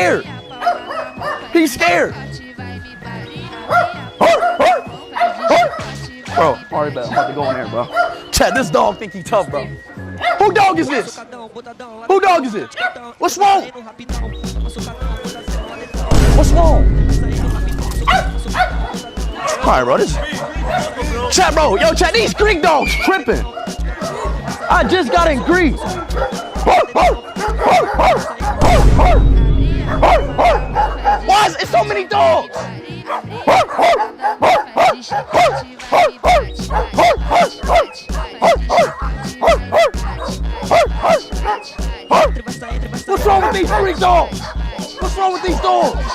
scared. He's scared. Bro, alright, bet. I'm about to go in there, bro. Chat, this dog think he tough, bro. Who dog is this? Who dog is this? What's wrong? What's wrong? Alright, bro, this. Chat, bro. Yo, chat, these Greek dogs tripping. I just got in Greece. Why is it so many dogs? What's wrong with these Greek dogs? What's wrong with these dogs?